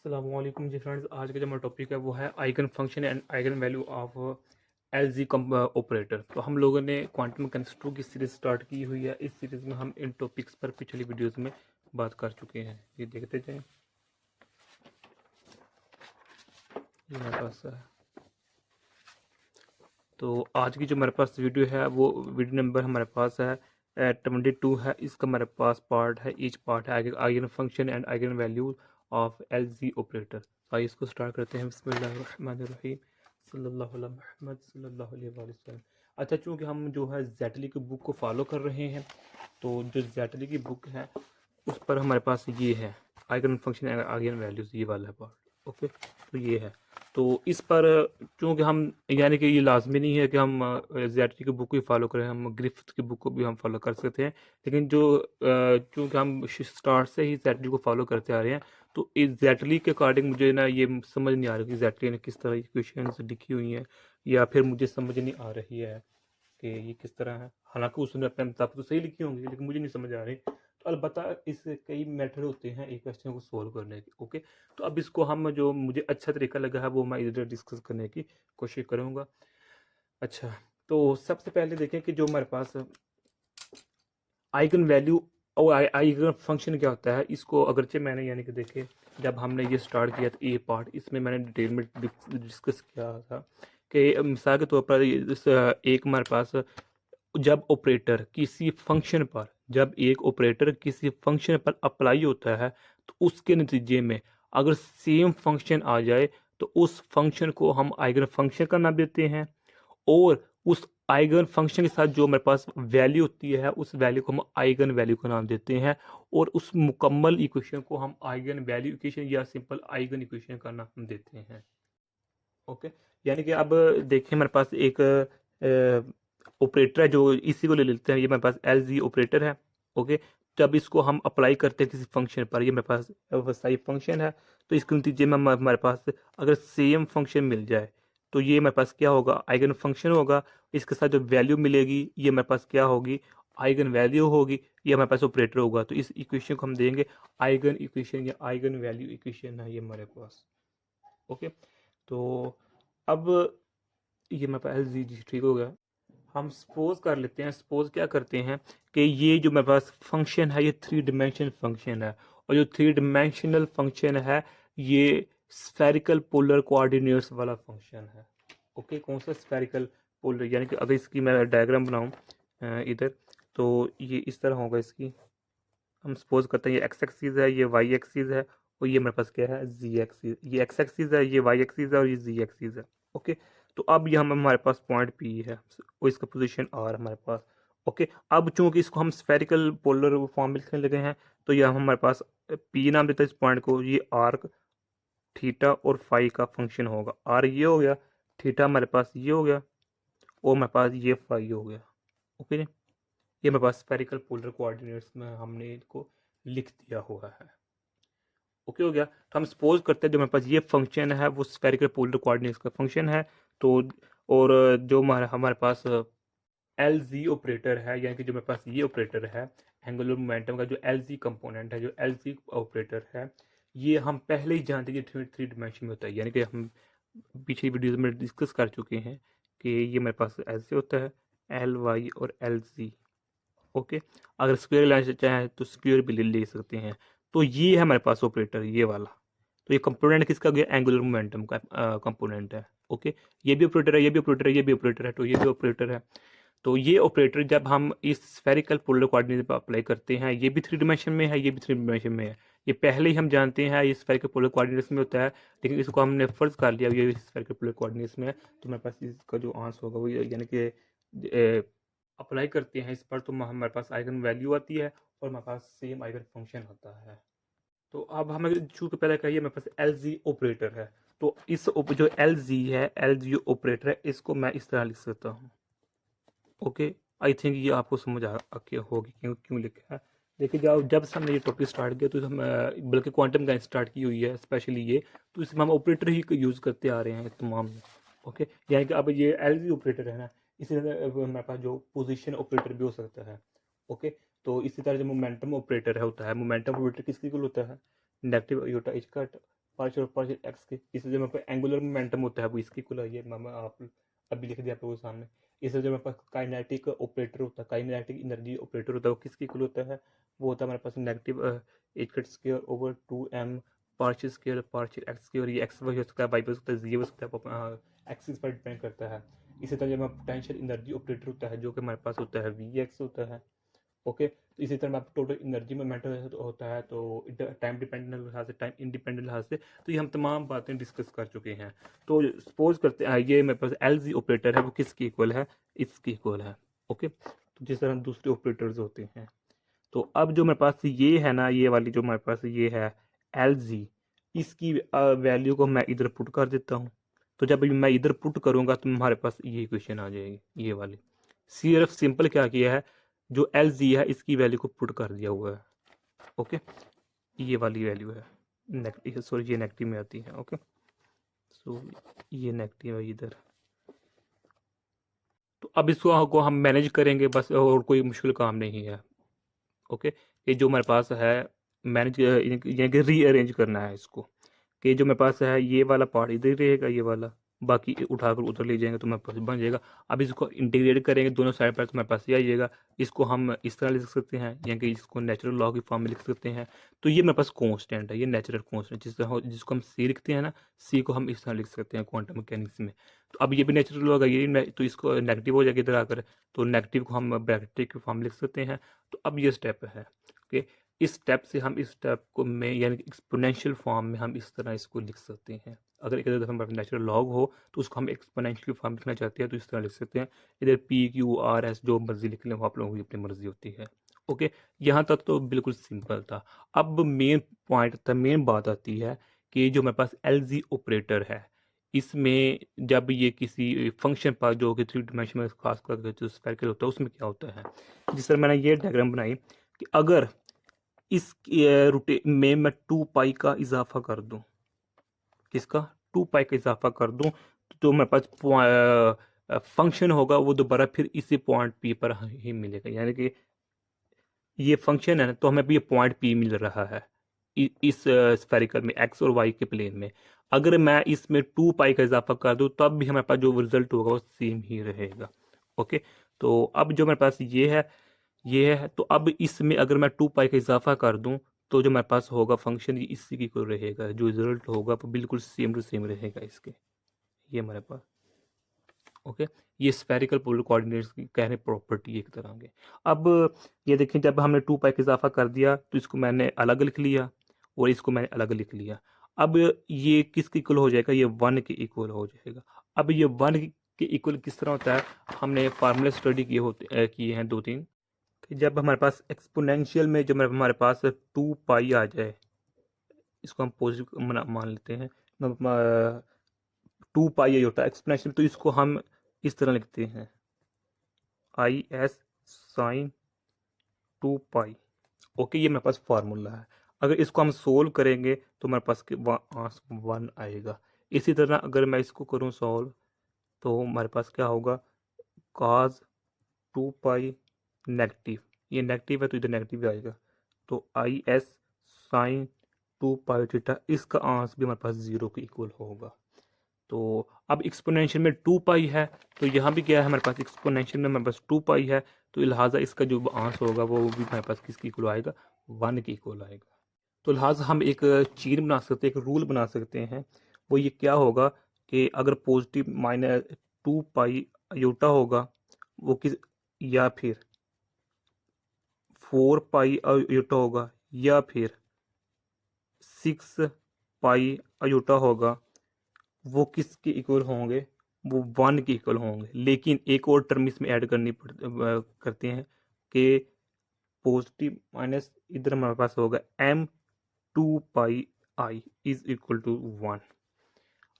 अस्सलामुअलैकुम जी फ्रेंड्स। आज का जो हमारा टॉपिक है वो है eigen function and eigen value of L G operator. तो हम लोगों ने क्वांटम मैकेनिक्स 2 की सीरीज स्टार्ट की हुई है। इस सीरीज में हम इन टॉपिक्स पर पिछली वीडियोस में बात कर चुके हैं। ये देखते जाएं। ये हमारे पास है। तो आज की जो हमारे पास वीडियो है वो वीडियो नंबर हमारे पास है 22 है। इसका हमारे पास पार्ट है, ईच पार्ट है eigen function and eigen value of L G operator. आइए इसको स्टार्ट करते हैं। बिस्मिल्लाहिर्रहमानिर्रहीम सल्लल्लाहु अला मुहम्मद सल्लल्लाहु अलैहि वसल्लम। अच्छा, चूँकि हम जो है जेटली की बुक को फॉलो कर रहे हैं, तो जो जेटली की बुक है उस पर हमारे पास ये है eigen function and eigen values, ये वाला है पार्ट। ओके, तो ये है। तो इस पर चूँकि हम, यानी कि ये लाजमी नहीं है कि हम जेटली की बुक को ही फॉलो करें, हम ग्रिफ्थ की बुक को भी हम फॉलो कर सकते हैं। लेकिन जो चूँकि हम स्टार्ट से ही जेटली को फॉलो करते आ रहे हैं, तो इस जेटली के अकॉर्डिंग मुझे ना ये समझ नहीं आ रही कि जेटली ने किस तरह की क्वेश्चन लिखी हुई हैं, या फिर मुझे समझ नहीं आ रही है कि ये किस तरह है। हालांकि उसने अपने मुताबिक तो सही लिखी होंगी, लेकिन मुझे नहीं समझ आ रही। तो अलबत्ता इससे कई मेथड होते हैं एक क्वेश्चन को सोल्व करने के। ओके, तो अब इसको हम, जो मुझे अच्छा तरीका लगा है वो मैं इधर डिस्कस करने की कोशिश करूँगा। अच्छा, तो सबसे पहले देखें कि जो हमारे पास आइगन वैल्यू और आइगन फंक्शन क्या होता है। इसको अगरचे मैंने, यानी कि देखें, जब हमने ये स्टार्ट किया था ये पार्ट, इसमें मैंने डिटेल में डिस्कस किया था कि मिसाल के तौर पर एक हमारे पास जब ऑपरेटर किसी फंक्शन पर, जब एक ऑपरेटर किसी फंक्शन पर अप्लाई होता है, तो उसके नतीजे में अगर सेम फंक्शन आ जाए तो उस फंक्शन को हम आइगन फंक्शन का नाम देते हैं। और उस आइगन फंक्शन के साथ जो हमारे पास वैल्यू होती है उस वैल्यू को हम आइगन वैल्यू का नाम देते हैं। और उस मुकम्मल इक्वेशन को हम आइगन वैल्यू इक्वेशन या सिंपल आइगन इक्वेशन का नाम देते हैं। ओके, यानी कि अब देखिए हमारे पास एक ऑपरेटर है, जो इसी को ले लेते हैं। ये हमारे पास एल जी ऑपरेटर है। ओके, जब इसको हम अप्लाई करते हैं किसी फंक्शन पर, ये मेरे पास वसाई फंक्शन है, तो इसके नतीजे में हमारे पास अगर सेम फंक्शन मिल जाए तो ये मेरे पास क्या होगा, आइगन फंक्शन होगा। इसके साथ जो वैल्यू मिलेगी ये मेरे पास क्या होगी, आइगन वैल्यू होगी। ये हमारे पास ऑपरेटर होगा, तो इस इक्वेशन को हम देंगे आइगन इक्वेशन या आइगन वैल्यू इक्वेशन है ये हमारे पास। ओके, तो अब ये मेरे पास एल जी जी ठीक हो गया। हम सपोज कर लेते हैं, सपोज क्या करते हैं कि ये जो मेरे पास फंक्शन है ये थ्री डिमेंशनल फंक्शन है। और जो थ्री डिमेंशनल फंक्शन है ये स्फेरिकल पोलर कोऑर्डिनेट्स वाला फंक्शन है। ओके, कौन सा स्फेरिकल पोलर, यानी कि अगर इसकी मैं डायग्राम बनाऊं इधर, तो ये इस तरह होगा इसकी। हम सपोज करते हैं ये एक्स एक्सिस है, ये वाई एक्सिस है, और ये मेरे पास क्या है, जी एक्सिस। ये एक्स एक्सिस है, ये वाई एक्सिस है, और ये जी एक्सिस है। ओके, तो अब ये हमारे पास पॉइंट पी है और इसका पोजीशन आर हमारे पास। ओके, अब चूंकि इसको हम स्फेरिकल पोलर फॉर्म में लिखने लगे हैं, तो ये हमारे पास पी नाम देता है इस पॉइंट को। ये आर थीटा और फाई का फंक्शन होगा। आर ये हो गया, थीटा हमारे पास ये हो गया, और हमारे पास ये फाई हो गया। ओके, ये मेरे पास स्फेरिकल पोलर कोऑर्डिनेट्स में हमने इनको लिख दिया हुआ है। ओके हो गया। तो हम सपोज करते हैं जो मेरे पास ये फंक्शन है वो स्फेरिकल पोलर कोऑर्डिनेट्स का फंक्शन है। तो और जो हमारे हमारे पास एल जी ऑपरेटर है, यानी कि जो मेरे पास ये ऑपरेटर है एंगुलर मोमेंटम का, जो एल जी कंपोनेंट है, जो एल जी ऑपरेटर है, ये हम पहले ही जानते हैं कि थ्री थ्री डिमेंशन में होता है। यानी कि हम पिछली वीडियोज में डिस्कस कर चुके हैं कि ये मेरे पास ऐसे होता है, एल वाई और एल जी। ओके, अगर स्क्वायर लेना चाहें तो स्क्वायर भी ले सकते हैं। तो ये है हमारे पास ऑपरेटर, ये वाला। तो ये कंपोनेंट किसका गया, एंगुलर मोमेंटम का कंपोनेंट है। ओके, ये भी ऑपरेटर है, ये भी ऑपरेटर है, ये भी ऑपरेटर है, तो ये भी ऑपरेटर है। तो ये ऑपरेटर जब हम इस स्फेरिकल पोलर कोऑर्डिनेट पर अप्लाई करते हैं, ये भी थ्री डिमेंशन में है, ये भी थ्री डिमेंशन में है। ये पहले ही हम जानते हैं ये स्फेरिकल पोलर कोऑर्डिनेट्स में होता है, लेकिन इसको हमने फर्ज कर लिया ये स्फेरिकल पोलर कोऑर्डिनेट्स में है। तो मेरे पास इसका जो आंसर होगा वो यानी कि अप्लाई करते हैं इस पर, तो हमारे पास आइगन वैल्यू आती है और हमारे पास सेम आइगन फंक्शन होता है। तो अब हमें चूंकि पहले कहिए मेरे पास एल जी ऑपरेटर है, तो इस जो एल जी है, एल जी ऑपरेटर है, इसको मैं इस तरह लिख सकता हूँ। ओके, आई थिंक ये आपको समझ आ होगी क्यों क्यों लिखा है। देखिए, जब जब से हमने ये टॉपिक स्टार्ट किया तो हम बल्कि क्वांटम का स्टार्ट की हुई है स्पेशली ये, तो इसमें हम ऑपरेटर ही यूज़ करते आ रहे हैं तमाम। ओके, यानी कि अब ये एल जी ऑपरेटर है ना, इसी तरह हमारे पास जो पोजीशन ऑपरेटर भी हो सकता है। ओके, तो इसी तरह जो मोमेंटम ऑपरेटर है होता है, मोमेंटम ऑपरेटर किसके इक्वल होता है, नेगेटिव आयोटा एच का पार्शियल और पार्शियल एक्स के। इससे जो मेरे पास एंगुलर मोमेंटम होता है वो इसकी इक्वल है, ये मैं आप अभी लिख दिया आप लोगों के सामने। इससे जो मेरे पास काइनेटिक ऑपरेटर होता है, काइनेटिक एनर्जी ऑपरेटर होता है, वो किसकी इक्वल होता है, वो होता है हमारे पास negative H square over 2m partial square partial X square. ये एक्स वाई हो सकता है, वाई हो सकता है, जी हो सकता है, एक्सिस पर डिपेंड करता है। इसी तरह जब पोटेंशियल एनर्जी ऑपरेटर होता है जो कि हमारे पास होता है वी एक्स होता है। ओके, तो इसी तरह आप टोटल एनर्जी में मैटर होता है, तो टाइम डिपेंडेंट लिहाज से, टाइम इंडिपेंडेंट लिहाज से, तो ये हम तमाम बातें डिस्कस कर चुके हैं। तो सपोज करते हैं ये मेरे पास एल जी ऑपरेटर है, वो किसकी इक्वल है, इसकी इक्वल है। ओके, तो जिस तरह दूसरे ऑपरेटर्स होते हैं। तो अब जो मेरे पास ये है ना, ये वाली जो मेरे पास ये है एल जी, इसकी वैल्यू को मैं इधर पुट कर देता हूँ। तो जब मैं इधर पुट करूंगा तो हमारे पास ये इक्वेशन आ जाएगी, ये वाली। सिर्फ सिंपल क्या किया है, जो एल जी है इसकी वैल्यू को पुट कर दिया हुआ है। ओके, ये वाली वैल्यू है, सॉरी ये नेगेटिव में आती है। ओके, सो ये नेगेटिव है इधर। तो अब इसको को हम मैनेज करेंगे बस, और कोई मुश्किल काम नहीं है। ओके, ये जो मेरे पास है मैनेज यानी कि रीअरेंज करना है इसको, कि जो मेरे पास है ये वाला पार्ट इधर ही रहेगा, ये वाला बाकी उठाकर उधर ले जाएंगे तो मेरे पास बन जाएगा। अब इसको इंटीग्रेट करेंगे दोनों साइड पर तो मेरे पास ये आ जाएगा। इसको हम इस तरह लिख सकते हैं, यानी कि इसको नेचुरल लॉ की फॉर्म में लिख सकते हैं। तो ये मेरे पास कांस्टेंट है, ये नेचुरल कांस्टेंट जिसको हम सी लिखते हैं ना, सी को हम इस तरह लिख सकते हैं क्वांटम मैकेनिक्स में। तो अब ये भी नेचुरल लॉ है, ये तो इसको नेगेटिव हो जाएगा इधर आकर, तो नेगेटिव को हम ब्रैकेट की फॉर्म लिख सकते हैं। तो अब ये स्टेप है कि इस स्टेप से हम इस स्टेप को में यानी एक्सपोनेंशियल फॉर्म में हम इस तरह इसको लिख सकते हैं। अगर एक दफ़ा नेचुरल लॉग हो तो उसको हम एक्सपोनेंशियल फॉर्म लिखना चाहते हैं तो इस तरह लिख सकते हैं। इधर पी क्यू आर एस जो मर्जी लिख लें वो आप लोगों की अपनी मर्जी होती है। ओके, यहाँ तक तो बिल्कुल सिंपल था। अब मेन पॉइंट था, मेन बात आती है कि जो मेरे पास एल जी ऑपरेटर है, इसमें जब ये किसी फंक्शन पर जो कि थ्री डिमेंशन में खास करके जो स्फेरिकल होता है उसमें क्या होता है, जिस तरह मैंने ये डायग्राम बनाई कि अगर इस रूटे में मैं 2 पाई का इजाफा कर दूं, किसका 2 पाई का इजाफा कर दूं, तो मेरे पास फंक्शन होगा वो दोबारा फिर इसी पॉइंट पी पर ही मिलेगा। यानी कि ये फंक्शन है ना, तो हमें भी ये पॉइंट पी मिल रहा है इस स्फेरिकल में एक्स और वाई के प्लेन में। अगर मैं इसमें 2 पाई का इजाफा कर दूं तब भी हमारे पास जो रिजल्ट होगा वो सेम ही रहेगा। ओके, तो अब जो मेरे पास ये है, तो अब इसमें अगर मैं 2 पाई का इजाफा कर दूं तो जो मेरे पास होगा फंक्शन इसी की को रहेगा, जो रिजल्ट होगा वो बिल्कुल सेम टू सेम रहेगा इसके, ये हमारे पास। ओके, ये स्फेरिकल पोलर कोऑर्डिनेट्स की कहने प्रॉपर्टी एक तरह के। अब ये देखें, जब हमने 2 पाई का इजाफा कर दिया तो इसको मैंने अलग लिख लिया और इसको मैंने अलग लिख लिया। अब ये किसके इक्वल हो जाएगा, ये 1 के इक्वल हो जाएगा। अब ये 1 के इक्वल किस तरह होता है, हमने फार्मूला स्टडी किए हैं 2-3, कि जब हमारे पास एक्सपोनेंशियल में जब हमारे पास 2 पाई आ जाए, इसको हम पॉजिटिव मान लेते हैं, 2 पाई ये होता है एक्सपोनेंशियल, तो इसको हम इस तरह लिखते हैं I S sine 2 pi. Okay, ये मेरे पास फार्मूला है। अगर इसको हम सोल्व करेंगे तो मेरे पास 1 आएगा। इसी तरह अगर मैं इसको करूँ सॉल्व तो हमारे पास क्या होगा, कॉस 2 पाई नेगेटिव, ये नेगेटिव है तो इधर नेगेटिव आएगा, तो I S sine 2 pi theta, इसका आंसर भी हमारे पास 0 के इक्वल होगा। तो अब एक्सपोनेंशियल में 2 पाई है, तो यहाँ भी क्या है हमारे पास, एक्सपोनेंशियल में हमारे पास 2 पाई है, तो लिहाजा इसका जो आंसर होगा वो भी हमारे पास किसकी इक्वल आएगा, 1 के इक्वल आएगा। तो लिहाजा हम एक चीज बना सकते हैं, एक रूल बना सकते हैं। वो ये क्या होगा कि अगर पॉजिटिव माइनस 2 पाई अयोटा होगा वो किस, या फिर 4 पाई अयोटा होगा, या फिर 6 पाई अयोटा होगा, वो किसके इक्वल होंगे, वो 1 के इक्वल होंगे। लेकिन एक और टर्म इसमें ऐड करते हैं कि पॉजिटिव माइनस इधर हमारे पास होगा m 2 pi is equal to 1।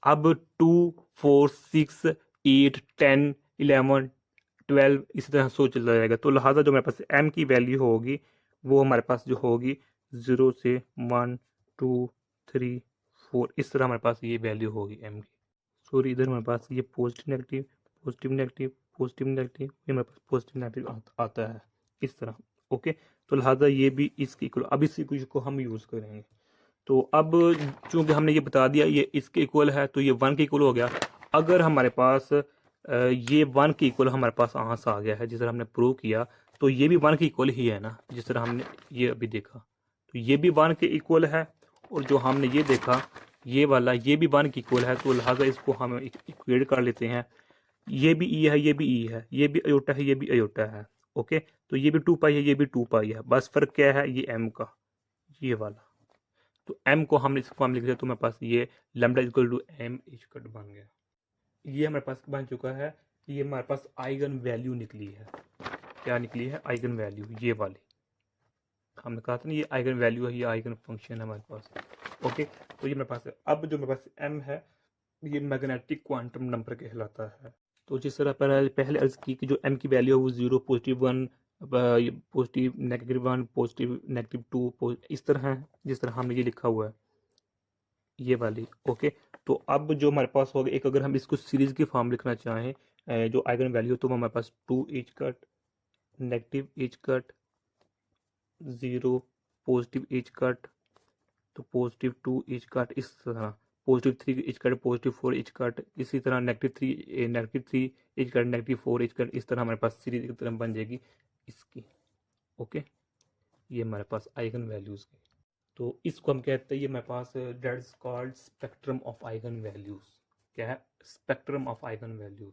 अब 2 4 6 8 10 11 12 इसी तरह सो चला जाएगा, तो लिहाजा जो मेरे पास m की वैल्यू होगी वो हमारे पास जो होगी 0 से 1 2 3 4, इस तरह हमारे पास ये वैल्यू होगी m की। सॉरी, इधर हमारे पास ये positive negative positive negative positive negative, ये हमारे पास पॉजिटिव नेगेटिव आता है इस तरह। ओके, तो लिहाजा ये भी इसकी इक्वल। अब इस इक्वेशन को हम यूज़ करेंगे, तो अब चूंकि हमने ये बता दिया ये इसके इक्वल है तो ये 1 के इक्वल हो गया। अगर हमारे पास ये 1 के इक्वल हमारे पास आंसर आ गया है जिस तरह हमने प्रूव किया, तो ये भी 1 के इक्वल ही है ना, जिस तरह हमने ये अभी देखा। तो ये भी 1 के इक्वल है, और जो हमने ये देखा ये वाला ये भी 1 के इक्वल है, तो लिहाजा इसको हम इक्वेट कर लेते हैं। ये भी ई है, ये भी ई है, ये भी अयोटा है, ये भी अयोटा है। ओके, तो ये भी 2 पाई है, ये भी 2 पाई है, बस फर्क क्या है ये एम का, ये वाला। तो एम को हम इस फॉर्म लिख दिया, तो मेरे पास ये lambda equal to M is cut बन गया। ये हमारे पास बन चुका है। ये हमारे पास आइगन वैल्यू निकली है। क्या निकली है? आइगन वैल्यू, ये वाली। हमने कहा था ना ये आइगन वैल्यू है, ये आइगन फंक्शन है हमारे पास। ओके, तो ये मेरे पास है। अब जो मेरे पास एम है ये मैग्नेटिक क्वांटम नंबर कहलाता है। तो जिस तरह पहले अर्ज की कि जो एम की वैल्यू है वो 0, +1, पॉजिटिव -1, पॉजिटिव -2, इस तरह है जिस तरह हमने ये लिखा हुआ है, ये वाली। ओके, तो अब जो हमारे पास होगा एक, अगर हम इसको सीरीज की फॉर्म लिखना चाहें जो आइगन वैल्यू, तो हमारे पास 2 H cut, negative H cut, 0 positive H cut, तो +2 एच कट, इस तरह +3 एच कट, +4 एच कट, इसी तरह -3 एच कट, -4 एच कट, इस तरह हमारे पास सीरीज की तरह बन जाएगी इसकी। ओके, ये हमारे पास आइगन वैल्यूज की। तो इसको हम कहते हैं, ये मेरे पास that's called spectrum of eigen values. क्या है? Spectrum of eigen values.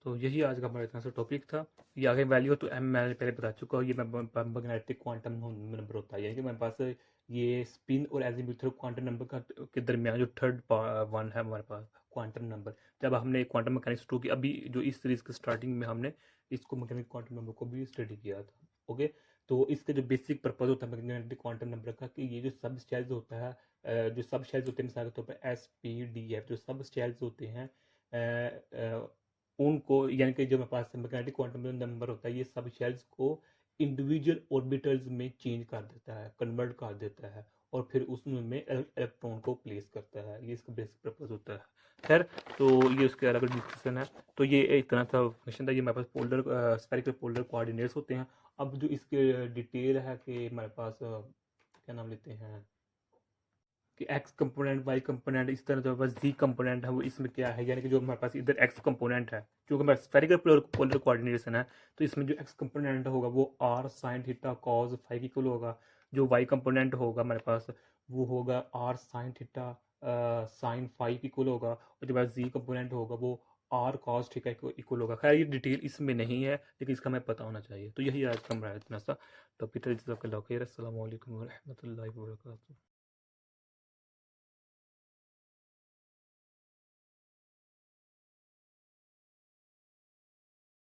तो यही आज का हमारा इतना सा टॉपिक था। ये आगे वैल्यू तो एम मैंने पहले बता चुका हूँ, ये मैग्नेटिक क्वांटम नंबर होता है, यानी कि मेरे पास ये स्पिन और एजीमुथल क्वांटम नंबर का के दरमियान जो थर्ड वन है हमारे पास क्वांटम नंबर। जब हमने क्वांटम मैकेनिक्स 2 की अभी जो इस सीरीज के स्टार्टिंग में हमने इसको मैग्नेटिक क्वांटम नंबर को भी स्टडी किया था। ओके, तो इसके जो बेसिक पर्पज होता है मैग्नेटिक क्वांटम नंबर का, कि ये जो सब शेल्स होता है जो सब शेल्स होते हैं, मिसाल के तौर पर SPDF, जो सब शेल्स होते हैं उनको, यानी कि जो मेरे पास मैग्नेटिक क्वांटम नंबर होता है, ये सब शेल्स को इंडिविजुअल ऑर्बिटल्स में चेंज कर देता है, कन्वर्ट कर देता है, और फिर उसमें इलेक्ट्रॉन को प्लेस करता है। ये इसका बेसिक पर्पज होता है। खैर, तो ये उसके अलग डिस्कशन है। तो ये एक तरह का फंक्शन था। ये हमारे पास पोलर स्फेरिकल पोलर कोऑर्डिनेट्स होते हैं। अब जो इसके डिटेल है कि हमारे पास क्या नाम लेते हैं कि एक्स कंपोनेंट, वाई कंपोनेंट, इस तरह जो जी कंपोनेंट है वो इसमें क्या है, यानी कि जो हमारे पास इधर एक्स कंपोनेंट है, क्योंकि हमारे स्फेरिकल पोलर कोऑर्डिनेशन है, तो इसमें जो एक्स कंपोनेंट होगा वो R sine theta cos phi equal होगा। जो वाई कंपोनेंट होगा हमारे पास वो होगा R sine theta sine phi equal होगा, और जो जी कंपोनेंट होगा वो आर कॉस थीटा इक्वल होगा। खैर ये डिटेल इसमें नहीं है, लेकिन इसका हमें पता होना चाहिए। तो यही आज का हमारा इतना सा टॉपिक था। जज़ाकल्लाहु खैर। अस्सलाम वालेकुम व रहमतुल्लाहि व बरकातुहू।